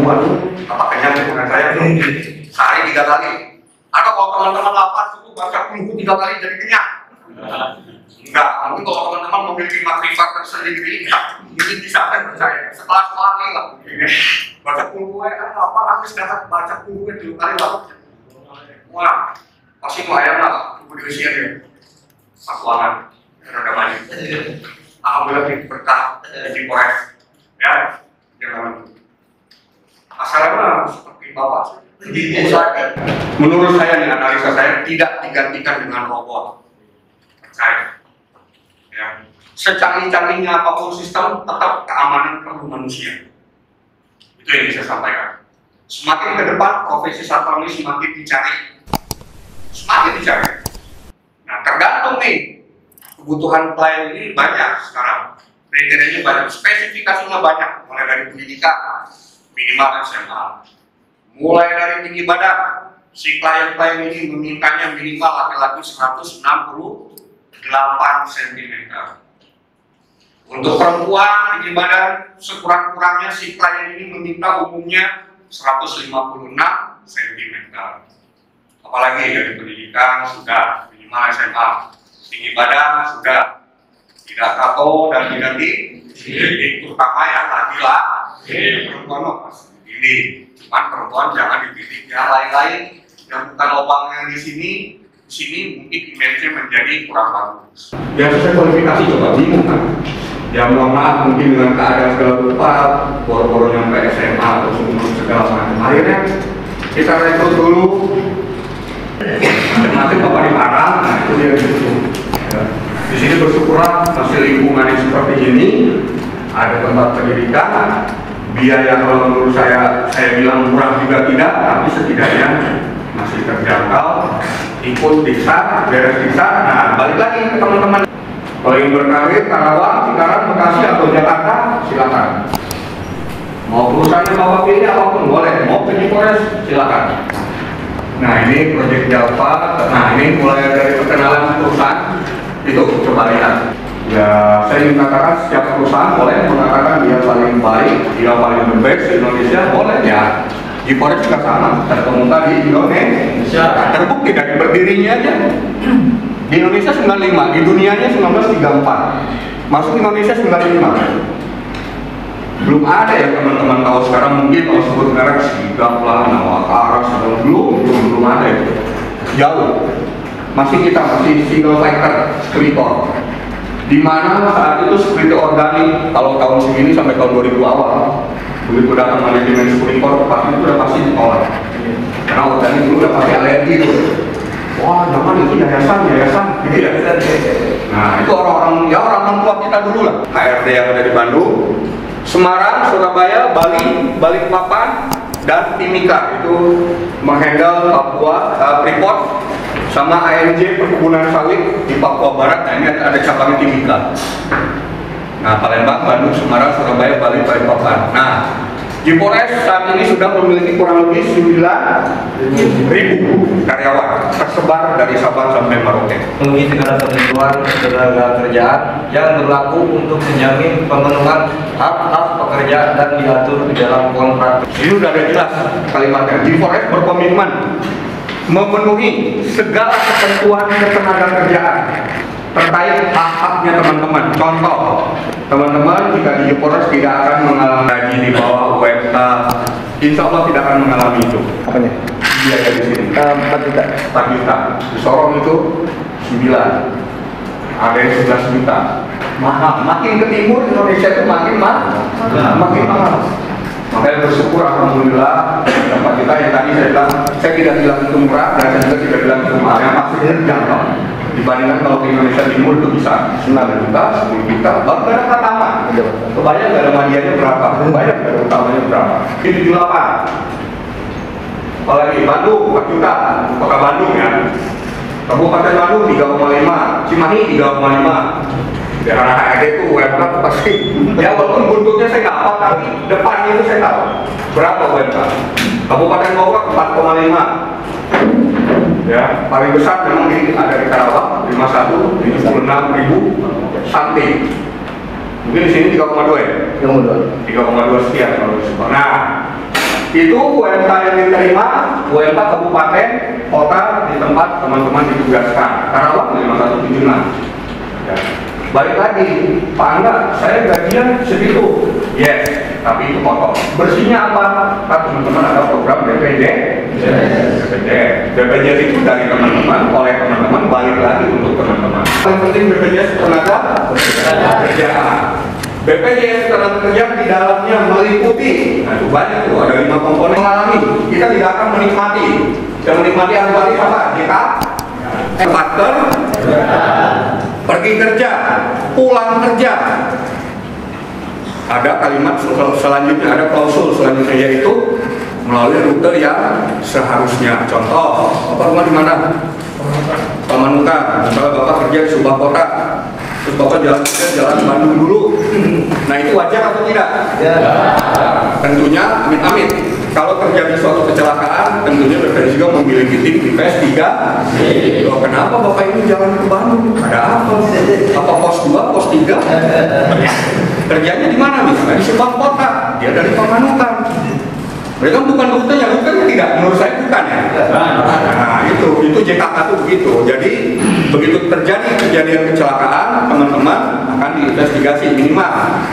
waduh, apa kenyang dengan saya sehari 3 kali. Atau kalau teman-teman lapar cukup baca buku 3 kali jadi kenyang. Enggak, mungkin kalau teman-teman memiliki makrifat tersendiri, ini bisa kan percaya. Setelah sekali lah, baca buku kan lapar, aku sedang baca buku 2 kali lah. Wah, pasti lumayan lah, buku diusia dia. Satuangan, ada banyak. Alhamdulillah berkah di Polres, ya, jangan. Masalahnya seperti Bapak. Menurut saya nih, analisa saya tidak digantikan dengan robot. Percaya. Ya. Secanggih-canggihnya apapun sistem, tetap keamanan perlu manusia. Itu yang bisa saya sampaikan. Semakin ke depan, profesi satpam ini semakin dicari. Semakin dicari. Nah, tergantung nih, kebutuhan klien ini banyak sekarang. Kriterianya banyak, spesifikasinya banyak. Mulai dari pendidikan, minimal SMA. Mulai dari tinggi badan, si klien-klien ini memintanya minimal laki-laki 168 cm. Untuk perempuan tinggi badan sekurang-kurangnya si klien ini meminta umumnya 156 cm. Apalagi dari pendidikan sudah minimal SMA, tinggi badan sudah, tidak tato dan tidak tinggi, terutama ya laki-laki, perempuan ini. Cuman perempuan jangan dipilih yang lain-lain yang bukan lubangnya di sini mungkin image-nya menjadi kurang bagus. Biasa saya kualifikasi coba bingung kan. Ya mohon maaf mungkin dengan keadaan segala rupa, boro-boro nyampe SMA atau segala macam. Akhirnya kita rekrut dulu. Masih bapak diparang, nah itu dia gitu. Ya. Di sini bersyukurlah masih lingkungan yang seperti ini, ada tempat pendidikan. Biaya kalau menurut saya bilang murah juga tidak, tapi setidaknya masih terjangkau. Ikut diksa, beres diksa. Nah, balik lagi ke teman-teman. Kalau ingin berkarir, Karawang, Cikarang, Bekasi atau Jakarta, silakan. Mau perusahaannya bapak pilih apapun boleh. Mau pergi Polres, silakan. Nah, ini proyek Java. Nah, ini mulai dari perkenalan perusahaan. Itu coba lihat. Ya, saya ingin katakan setiap perusahaan boleh mengatakan dia paling baik, dia paling the best di Indonesia, boleh ya. Di Polres juga sama, terkemuka di Indonesia. Terbukti dari berdirinya aja. Di Indonesia 95, di dunianya 1934. Masuk Indonesia 95. Belum ada ya teman-teman tahu sekarang, mungkin kalau sebut merek Sigap lah, Nawakara, belum ada itu. Jauh. Masih single factor, skritor. Di mana saat itu seperti organik kalau tahun segini sampai tahun 2000 awal, begitu datang manajemen Sprinkor pasti itu udah pasti ditolak karena organik dulu udah pasti alergi tuh. Wah zaman itu yayasan gitu ya. Nah itu orang tua kita dulu lah. HRD yang ada di Bandung, Semarang, Surabaya, Bali, Balikpapan, dan Timika itu menghandle Papua, Freeport, sama AMJ perkebunan sawit di Papua Barat. Nah ini ada cabang Timika. Nah Palembang, Bandung, Semarang, Surabaya, Bali, Balikpapan. Nah di Polres saat ini sudah memiliki kurang lebih 9.000 karyawan tersebar dari Sabang sampai Merauke. Memenuhi segala ketentuan ketenaga kerjaan yang berlaku untuk menjamin pemenuhan hak-hak pekerja dan diatur di dalam kontrak. Ini sudah ada jelas kalimatnya. Di Polres berkomitmen memenuhi segala ketentuan ketenaga kerjaan terkait hak-haknya teman-teman. Contoh, teman-teman jika di Polres tidak akan mengalami gaji di bawah UMK, insya Allah tidak akan mengalami itu. Apanya? Biaya di sini 4 juta. 4 juta. Di Sorong itu 9. Ada yang 11 juta. Mahal. Makin ke timur Indonesia itu makin mahal. Makanya bersyukur alhamdulillah 4 juta yang tadi saya bilang, saya tidak bilang itu murah dan saya juga tidak bilang itu mahal. Yang pastinya terjangkau. Dibandingkan kalau di Indonesia Timur itu bisa 9 juta, 10 juta, baru daerah pertama. Kebayang daerah medianya berapa? Kebayang daerah utamanya berapa? Ini 78. Apalagi Bandung 4 juta, kota Bandung ya. Kabupaten Bandung 3,5, Cimahi 3,5. Daerah HRD itu UMK pasti. Ya walaupun bentuknya saya nggak hafal, tapi depannya itu saya tahu. Berapa UMK? Kabupaten Bogor 4,5. Ya, paling besar memang ini ada di Karawang 51, 76.000 something. Mungkin di sini 3,2 ya? 3,2 sekian kalau disebut. Nah, Itu UMK yang diterima, UMK kabupaten, kota di tempat teman-teman ditugaskan. Karawang 5176. Ya. Balik lagi, Pak Angga, saya gajinya segitu. Yes, tapi itu kotor. Bersihnya apa? Kan teman-teman ada program BPJS itu dari teman-teman, oleh teman-teman balik lagi untuk teman-teman. Yang penting BPJS tenaga kerjaan. BPJS tenaga kerja di dalamnya meliputi, nah itu banyak tuh, ada 5 komponen mengalami. Kita tidak akan menikmati. Yang menikmati antara apa? Kita faktor pergi kerja, pulang kerja. Ada kalimat selanjutnya, ada klausul selanjutnya, yaitu melalui rute yang seharusnya. Contoh, Bapak rumah di mana? Pamanukan. Misalnya Bapak kerja di sebuah kota, terus Bapak jalan Bandung dulu. Nah itu wajar atau tidak? Ya. Tentunya amit-amit. Kalau terjadi suatu kecelakaan, tentunya BPJS juga memiliki tim investigasi. Loh, kenapa Bapak ini jalan ke Bandung? Ada apa? Apa pos 2, pos 3? Kerjanya di mana misalnya? Di sebuah kota. Dia dari Pamanukan. Mereka bukan rutenya tidak. Menurut saya bukan ya. Nah itu JKK itu begitu. Jadi begitu terjadi kejadian kecelakaan, teman-teman akan diinvestigasi minimal.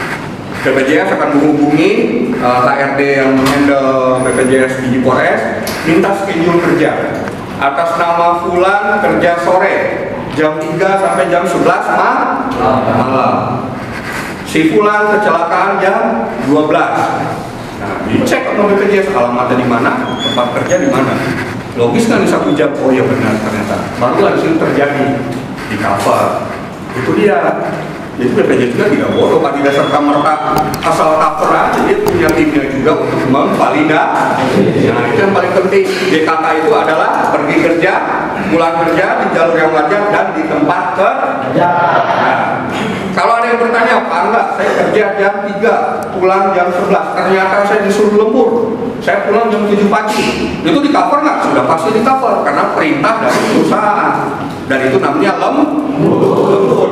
BPJS akan menghubungi HRD yang menghandle BPJS di Polres, minta schedule kerja atas nama Fulan kerja sore jam 3 sampai jam 11 malam. Si Fulan kecelakaan jam 12. Nah, dicek sama BPJS alamatnya di mana, tempat kerja di mana. Logis kan di 1 jam, oh ya benar ternyata. Barulah di sini terjadi di cover. Itu dia. Jadi BPJS juga tidak bodoh, tidak serta-merta asal cover aja, dia punya timnya juga untuk memvalidasi. Nah itu yang paling penting. JKK itu adalah pergi kerja, pulang kerja di jalur yang wajar dan di tempat kerja. Nah, kalau ada yang bertanya, Pak enggak, saya kerja jam 3, pulang jam 11, ternyata saya disuruh lembur, saya pulang jam 7 pagi, itu di cover nggak? Sudah pasti di cover, karena perintah dari perusahaan, dan itu namanya lembur.